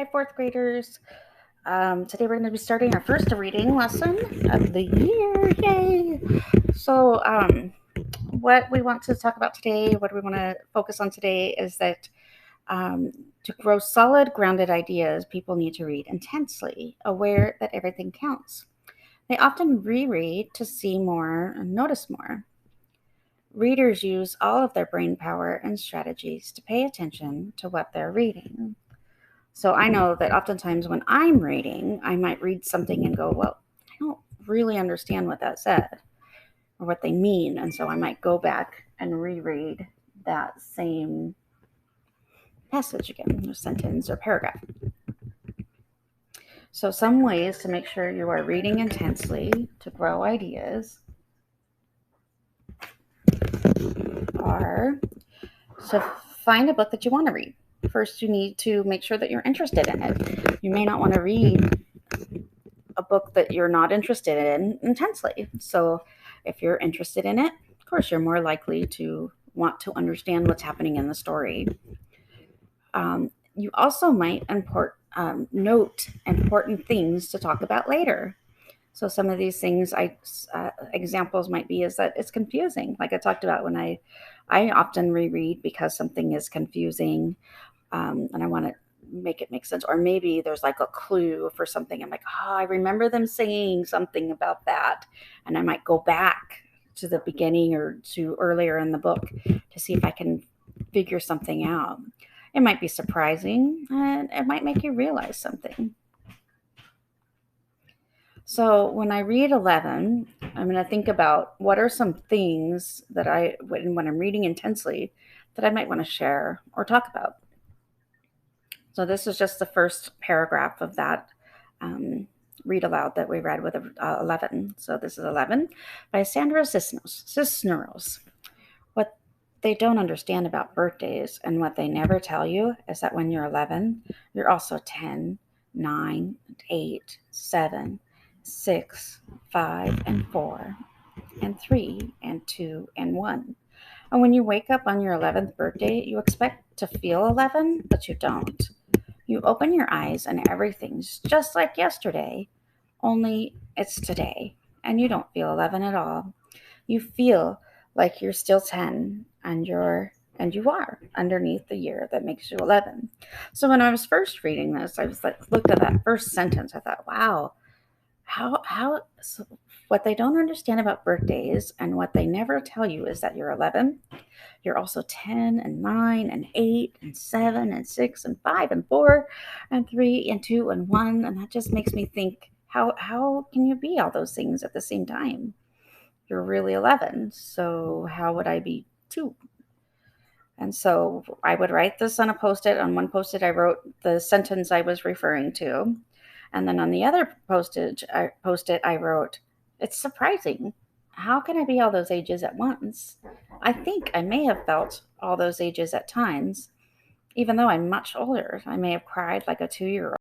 Hi, fourth graders. Today we're going to be starting our first reading lesson of the year. Yay! So, what we want to talk about today, what we want to focus on today is that to grow solid, grounded ideas, people need to read intensely, aware that everything counts. They often reread to see more and notice more. Readers use all of their brain power and strategies to pay attention to what they're reading. So I know that oftentimes when I'm reading, I might read something and go, well, I don't really understand what that said or what they mean. And so I might go back and reread that same passage again, or sentence or paragraph. So, some ways to make sure you are reading intensely to grow ideas are to find a book that you want to read. First, you need to make sure that you're interested in it. You may not want to read a book that you're not interested in intensely. So, if you're interested in it, of course, you're more likely to want to understand what's happening in the story. You also might note important things to talk about later. So some of these things, examples might be is that it's confusing. Like I talked about when I often reread because something is confusing, and I want to make it make sense. Or maybe there's like a clue for something. I'm like, oh, I remember them saying something about that, and I might go back to the beginning or to earlier in the book to see if I can figure something out. It might be surprising, and it might make you realize something. So when I read 11, I'm going to think about what are some things that when I'm reading intensely, that I might want to share or talk about. So this is just the first paragraph of that read aloud that we read with 11. So this is 11 by Sandra Cisneros. What they don't understand about birthdays and what they never tell you is that when you're 11, you're also 10, 9, 8, 7, 6, 5, and 4, and 3, and 2, and 1. And when you wake up on your 11th birthday, you expect to feel 11, but you don't. You open your eyes and everything's just like yesterday, only it's today, and you don't feel 11 at all. You feel like you're still 10 and you are underneath the year that makes you 11. So when I was first reading this, I was like, looked at that first sentence. I thought, wow, so what they don't understand about birthdays and what they never tell you is that you're 11. You're also 10 and 9 and 8 and 7 and 6 and 5 and 4 and 3 and 2 and 1. And that just makes me think, how can you be all those things at the same time? You're really 11. So how would I be 2? And so I would write this on a post-it. On one post-it, I wrote the sentence I was referring to. And then on the other post-it, I wrote, it's surprising. How can I be all those ages at once? I think I may have felt all those ages at times, even though I'm much older. I may have cried like a 2-year-old.